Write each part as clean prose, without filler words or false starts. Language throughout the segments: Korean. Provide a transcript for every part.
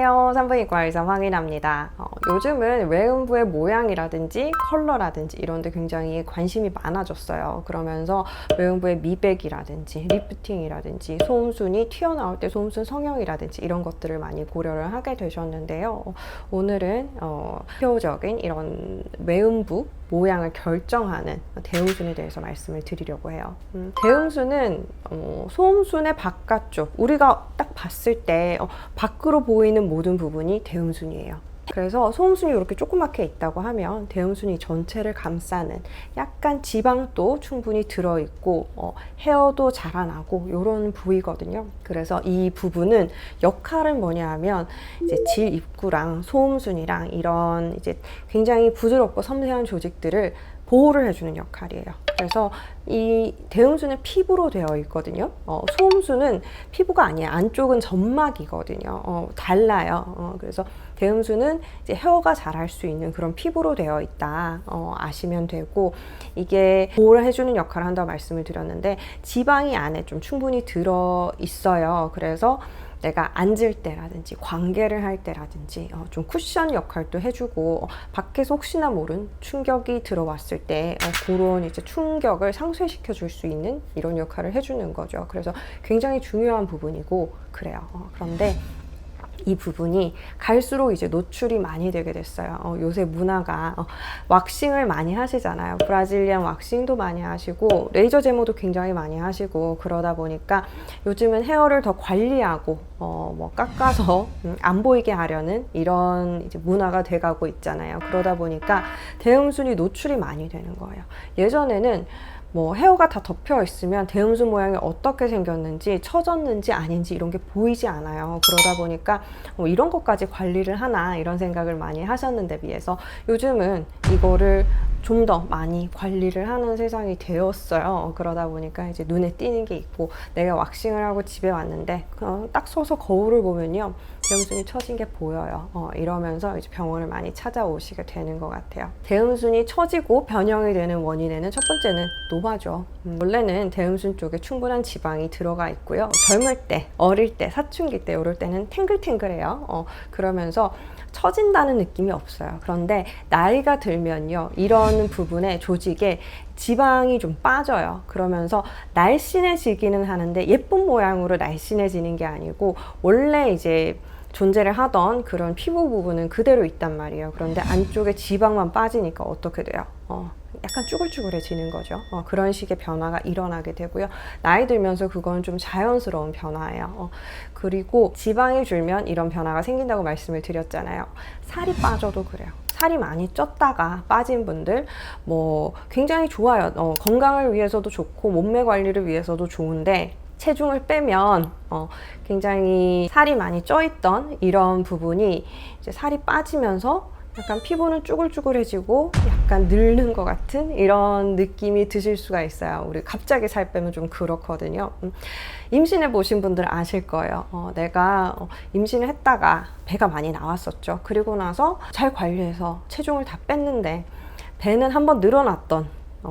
안녕하세요. 산부인과 의사 황인아입니다. 요즘은 외음부의 모양이라든지 컬러라든지 이런 데 굉장히 관심이 많아졌어요. 그러면서 외음부의 미백이라든지 리프팅이라든지 소음순이 튀어나올 때 소음순 성형이라든지 이런 것들을 많이 고려를 하게 되셨는데요. 오늘은 대표적인 이런 외음부 모양을 결정하는 대음순에 대해서 말씀을 드리려고 해요. 대음순은 소음순의 바깥쪽, 우리가 딱 봤을 때 밖으로 보이는 모든 부분이 대음순이에요. 그래서 소음순이 이렇게 조그맣게 있다고 하면 대음순이 전체를 감싸는 약간 지방도 충분히 들어있고 헤어도 자라나고 이런 부위거든요. 그래서 이 부분은 역할은 뭐냐 하면 이제 질 입구랑 소음순이랑 이런 이제 굉장히 부드럽고 섬세한 조직들을 보호를 해주는 역할이에요. 그래서 이 대음순은 피부로 되어 있거든요. 소음순은 피부가 아니에요. 안쪽은 점막이거든요. 달라요. 그래서 대음순은 이제 헤어가 자랄 수 있는 그런 피부로 되어 있다 아시면 되고, 이게 보호를 해주는 역할을 한다고 말씀을 드렸는데 지방이 안에 좀 충분히 들어 있어요. 그래서 내가 앉을 때라든지 관계를 할 때라든지 좀 쿠션 역할도 해주고, 밖에서 혹시나 모른 충격이 들어왔을 때 그런 이제 충격을 상쇄시켜 줄 수 있는 이런 역할을 해주는 거죠. 그래서 굉장히 중요한 부분이고 그래요. 그런데 이 부분이 갈수록 이제 노출이 많이 되게 됐어요. 요새 문화가 왁싱을 많이 하시잖아요. 브라질리안 왁싱도 많이 하시고 레이저 제모도 굉장히 많이 하시고, 그러다 보니까 요즘은 헤어를 더 관리하고 뭐 깎아서 안 보이게 하려는 이런 이제 문화가 돼가고 있잖아요. 그러다 보니까 대음순이 노출이 많이 되는 거예요. 예전에는 뭐 헤어가 다 덮여 있으면 대음순 모양이 어떻게 생겼는지, 처졌는지 아닌지 이런 게 보이지 않아요. 그러다 보니까 이런 것까지 관리를 하나 이런 생각을 많이 하셨는데 비해서 요즘은 이거를 좀 더 많이 관리를 하는 세상이 되었어요. 그러다 보니까 이제 눈에 띄는 게 있고, 내가 왁싱을 하고 집에 왔는데 딱 서서 거울을 보면요, 대음순이 처진 게 보여요. 이러면서 이제 병원을 많이 찾아오시게 되는 것 같아요. 대음순이 처지고 변형이 되는 원인에는 첫 번째는 노화죠. 원래는 대음순 쪽에 충분한 지방이 들어가 있고요. 젊을 때, 어릴 때, 사춘기 때 이럴 때는 탱글탱글해요. 그러면서 처진다는 느낌이 없어요. 그런데 나이가 들면요, 이런 부분에 조직에 지방이 좀 빠져요. 그러면서 날씬해지기는 하는데 예쁜 모양으로 날씬해지는 게 아니고 원래 이제 존재를 하던 그런 피부 부분은 그대로 있단 말이에요. 그런데 안쪽에 지방만 빠지니까 어떻게 돼요? 약간 쭈글쭈글해지는 거죠. 그런 식의 변화가 일어나게 되고요. 나이 들면서 그건 좀 자연스러운 변화예요. 그리고 지방이 줄면 이런 변화가 생긴다고 말씀을 드렸잖아요. 살이 빠져도 그래요. 살이 많이 쪘다가 빠진 분들 뭐 굉장히 좋아요. 건강을 위해서도 좋고 몸매 관리를 위해서도 좋은데, 체중을 빼면 굉장히 살이 많이 쪄있던 이런 부분이 이제 살이 빠지면서 약간 피부는 쭈글쭈글해지고 약간 늙는 것 같은 이런 느낌이 드실 수가 있어요. 우리 갑자기 살 빼면 좀 그렇거든요. 임신해 보신 분들 아실 거예요. 내가 임신을 했다가 배가 많이 나왔었죠. 그리고 나서 잘 관리해서 체중을 다 뺐는데 배는 한번 늘어났던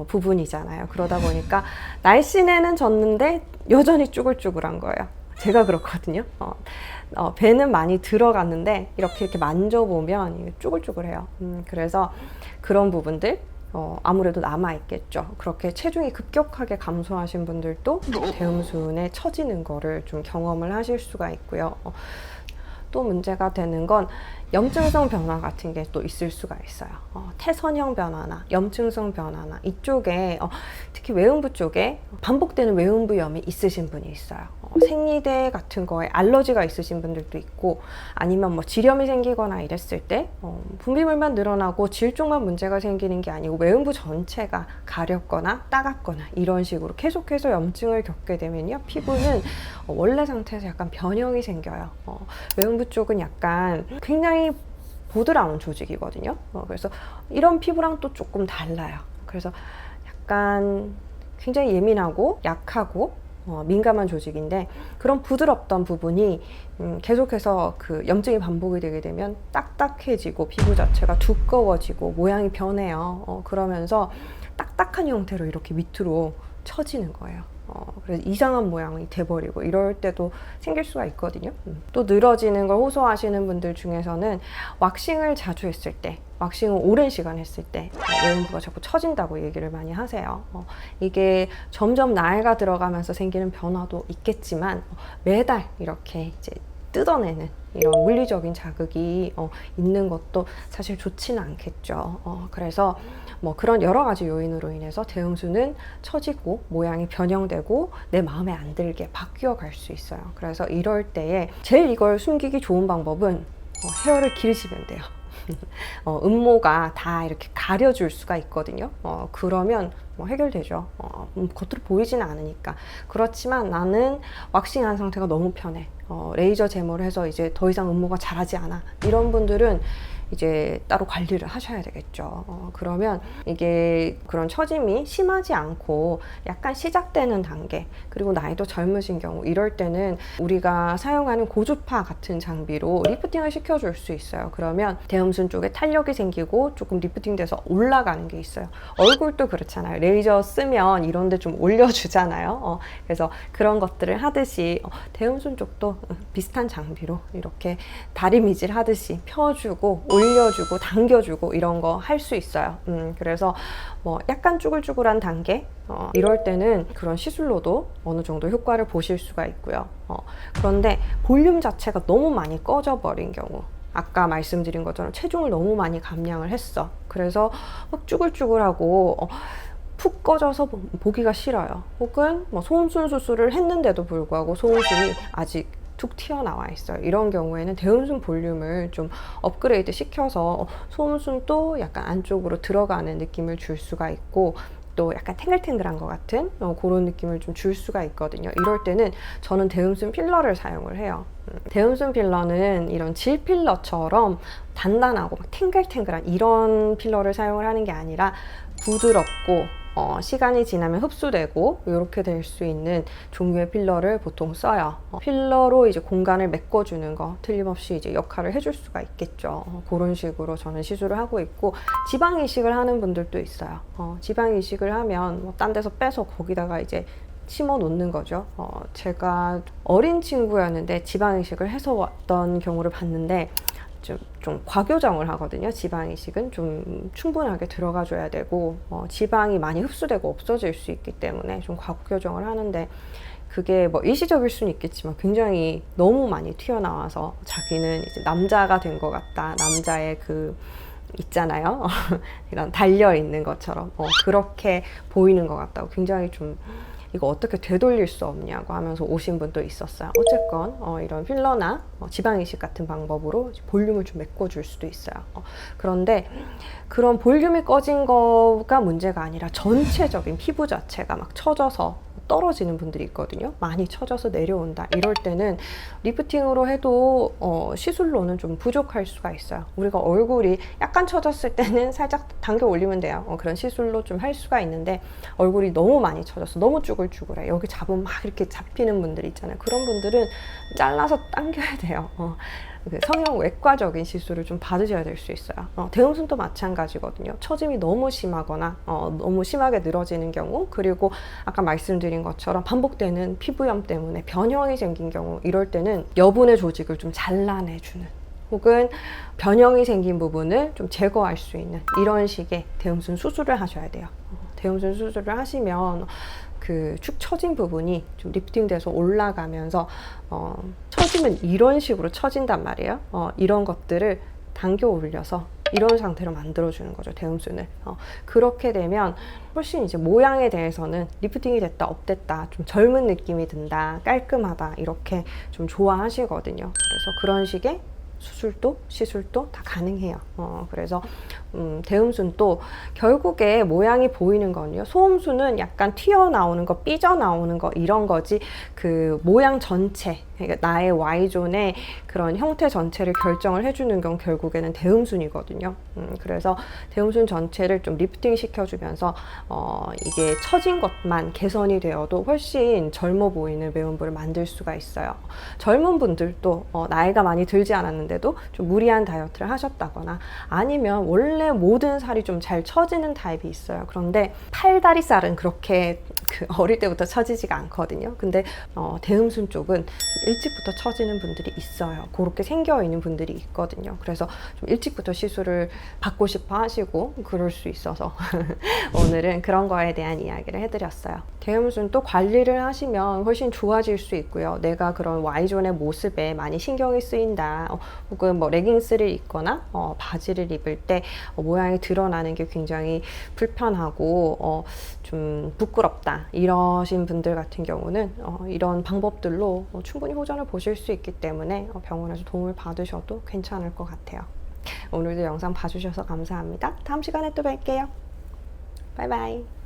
부분이잖아요. 그러다 보니까 날씬해는 졌는데 여전히 쭈글쭈글한 거예요. 제가 그렇거든요. 배는 많이 들어갔는데 이렇게 만져보면 쭈글쭈글해요. 그래서 그런 부분들 아무래도 남아있겠죠. 그렇게 체중이 급격하게 감소하신 분들도 대음순에 처지는 거를 좀 경험을 하실 수가 있고요. 또 문제가 되는 건 염증성 변화 같은 게 또 있을 수가 있어요. 태선형 변화나 염증성 변화나 이쪽에 특히 외음부 쪽에 반복되는 외음부염이 있으신 분이 있어요. 생리대 같은 거에 알러지가 있으신 분들도 있고, 아니면 뭐 지렴이 생기거나 이랬을 때 분비물만 늘어나고 질 쪽만 문제가 생기는 게 아니고 외음부 전체가 가렵거나 따갑거나 이런 식으로 계속해서 염증을 겪게 되면요, 피부는 원래 상태에서 약간 변형이 생겨요. 외음부 쪽은 약간 굉장히 보드라운 조직이거든요. 그래서 이런 피부랑 또 조금 달라요. 그래서 약간 굉장히 예민하고 약하고 민감한 조직인데, 그런 부드럽던 부분이 계속해서 그 염증이 반복이 되게 되면 딱딱해지고 피부 자체가 두꺼워지고 모양이 변해요. 그러면서 딱딱한 형태로 이렇게 밑으로 처지는 거예요. 그래서 이상한 모양이 돼버리고 이럴 때도 생길 수가 있거든요. 또 늘어지는 걸 호소하시는 분들 중에서는 왁싱을 자주 했을 때, 왁싱을 오랜 시간 했을 때 외음부가 자꾸 처진다고 얘기를 많이 하세요. 이게 점점 나이가 들어가면서 생기는 변화도 있겠지만 매달 이렇게 이제 뜯어내는 이런 물리적인 자극이 있는 것도 사실 좋지는 않겠죠. 그래서 뭐 그런 여러 가지 요인으로 인해서 대음수는 처지고 모양이 변형되고 내 마음에 안 들게 바뀌어 갈 수 있어요. 그래서 이럴 때에 제일 이걸 숨기기 좋은 방법은 헤어를 기르시면 돼요. 음모가 다 이렇게 가려줄 수가 있거든요. 그러면 뭐 해결되죠. 겉으로 보이지는 않으니까. 그렇지만 나는 왁싱한 상태가 너무 편해. 레이저 제모를 해서 이제 더 이상 음모가 자라지 않아. 이런 분들은 이제 따로 관리를 하셔야 되겠죠. 그러면 이게 그런 처짐이 심하지 않고 약간 시작되는 단계, 그리고 나이도 젊으신 경우 이럴 때는 우리가 사용하는 고주파 같은 장비로 리프팅을 시켜줄 수 있어요. 그러면 대음순 쪽에 탄력이 생기고 조금 리프팅 돼서 올라가는 게 있어요. 얼굴도 그렇잖아요. 레이저 쓰면 이런 데 좀 올려주잖아요. 그래서 그런 것들을 하듯이 대음순 쪽도 비슷한 장비로 이렇게 다리미질 하듯이 펴주고 올려주고 당겨주고 이런 거 할 수 있어요. 그래서 뭐 약간 쭈글쭈글한 단계, 이럴 때는 그런 시술로도 어느 정도 효과를 보실 수가 있고요. 그런데 볼륨 자체가 너무 많이 꺼져버린 경우, 아까 말씀드린 것처럼 체중을 너무 많이 감량을 했어. 그래서 막 쭈글쭈글하고 푹 꺼져서 보기가 싫어요. 혹은 뭐 소음순 수술을 했는데도 불구하고 소음순이 아직 툭 튀어나와 있어요. 이런 경우에는 대음순 볼륨을 좀 업그레이드 시켜서 소음순도 약간 안쪽으로 들어가는 느낌을 줄 수가 있고, 또 약간 탱글탱글한 것 같은 그런 느낌을 좀 줄 수가 있거든요. 이럴 때는 저는 대음순 필러를 사용을 해요. 대음순 필러는 이런 질 필러처럼 단단하고 막 탱글탱글한 이런 필러를 사용을 하는 게 아니라 부드럽고 시간이 지나면 흡수되고 이렇게 될 수 있는 종류의 필러를 보통 써요. 필러로 이제 공간을 메꿔주는 거 틀림없이 이제 역할을 해줄 수가 있겠죠. 그런 식으로 저는 시술을 하고 있고, 지방 이식을 하는 분들도 있어요. 지방 이식을 하면 뭐 딴 데서 빼서 거기다가 이제 심어 놓는 거죠. 제가 어린 친구였는데 지방 이식을 해서 왔던 경우를 봤는데 좀 과교정을 하거든요. 지방 이식은 좀 충분하게 들어가 줘야 되고, 지방이 많이 흡수되고 없어질 수 있기 때문에 좀 과교정을 하는데, 그게 뭐 일시적일 수는 있겠지만 굉장히 너무 많이 튀어나와서 자기는 이제 남자가 된 것 같다, 남자의 그 있잖아요. 이런 달려 있는 것처럼 그렇게 보이는 것 같다고, 굉장히 좀 이거 어떻게 되돌릴 수 없냐고 하면서 오신 분도 있었어요. 어쨌건 이런 필러나 지방 이식 같은 방법으로 볼륨을 좀 메꿔줄 수도 있어요. 그런데 그런 볼륨이 꺼진 거가 문제가 아니라 전체적인 피부 자체가 막 처져서 떨어지는 분들이 있거든요. 많이 처져서 내려온다. 이럴 때는 리프팅으로 해도 시술로는 좀 부족할 수가 있어요. 우리가 얼굴이 약간 처졌을 때는 살짝 당겨 올리면 돼요. 그런 시술로 좀 할 수가 있는데, 얼굴이 너무 많이 처져서 너무 쭈글쭈글해. 여기 잡으면 막 이렇게 잡히는 분들 있잖아요. 그런 분들은 잘라서 당겨야 돼요. 성형 외과적인 시술을 좀 받으셔야 될 수 있어요. 대음순도 마찬가지거든요. 처짐이 너무 심하거나 너무 심하게 늘어지는 경우, 그리고 아까 말씀드린 것처럼 반복되는 피부염 때문에 변형이 생긴 경우, 이럴 때는 여분의 조직을 좀 잘라내주는, 혹은 변형이 생긴 부분을 좀 제거할 수 있는 이런 식의 대음순 수술을 하셔야 돼요. 대음순 수술을 하시면 그 축 처진 부분이 좀 리프팅돼서 올라가면서 처지면 이런 식으로 처진단 말이에요. 이런 것들을 당겨 올려서 이런 상태로 만들어주는 거죠, 대음순을. 그렇게 되면 훨씬 이제 모양에 대해서는 리프팅이 됐다, 업됐다, 좀 젊은 느낌이 든다, 깔끔하다, 이렇게 좀 좋아하시거든요. 그래서 그런 식의 수술도 시술도 다 가능해요. 그래서 대음순도 결국에 모양이 보이는 거는요, 소음순은 약간 튀어나오는 거, 삐져나오는 거, 이런 거지, 그 모양 전체, 그러니까 나의 Y존의 그런 형태 전체를 결정을 해주는 건 결국에는 대음순이거든요. 그래서 대음순 전체를 좀 리프팅 시켜주면서 이게 처진 것만 개선이 되어도 훨씬 젊어 보이는 외음부를 만들 수가 있어요. 젊은 분들도 나이가 많이 들지 않았는데도 좀 무리한 다이어트를 하셨다거나, 아니면 원래 원래 모든 살이 좀 잘 처지는 타입이 있어요. 그런데 팔다리살은 그렇게 어릴 때부터 처지지가 않거든요. 근데 대음순 쪽은 좀 일찍부터 처지는 분들이 있어요. 그렇게 생겨 있는 분들이 있거든요. 그래서 좀 일찍부터 시술을 받고 싶어 하시고 그럴 수 있어서 오늘은 그런 거에 대한 이야기를 해드렸어요. 대음순 또 관리를 하시면 훨씬 좋아질 수 있고요. 내가 그런 Y존의 모습에 많이 신경이 쓰인다, 혹은 뭐 레깅스를 입거나 바지를 입을 때 모양이 드러나는 게 굉장히 불편하고 좀 부끄럽다 이러신 분들 같은 경우는 이런 방법들로 충분히 호전을 보실 수 있기 때문에 병원에서 도움을 받으셔도 괜찮을 것 같아요. 오늘도 영상 봐주셔서 감사합니다. 다음 시간에 또 뵐게요. 바이바이.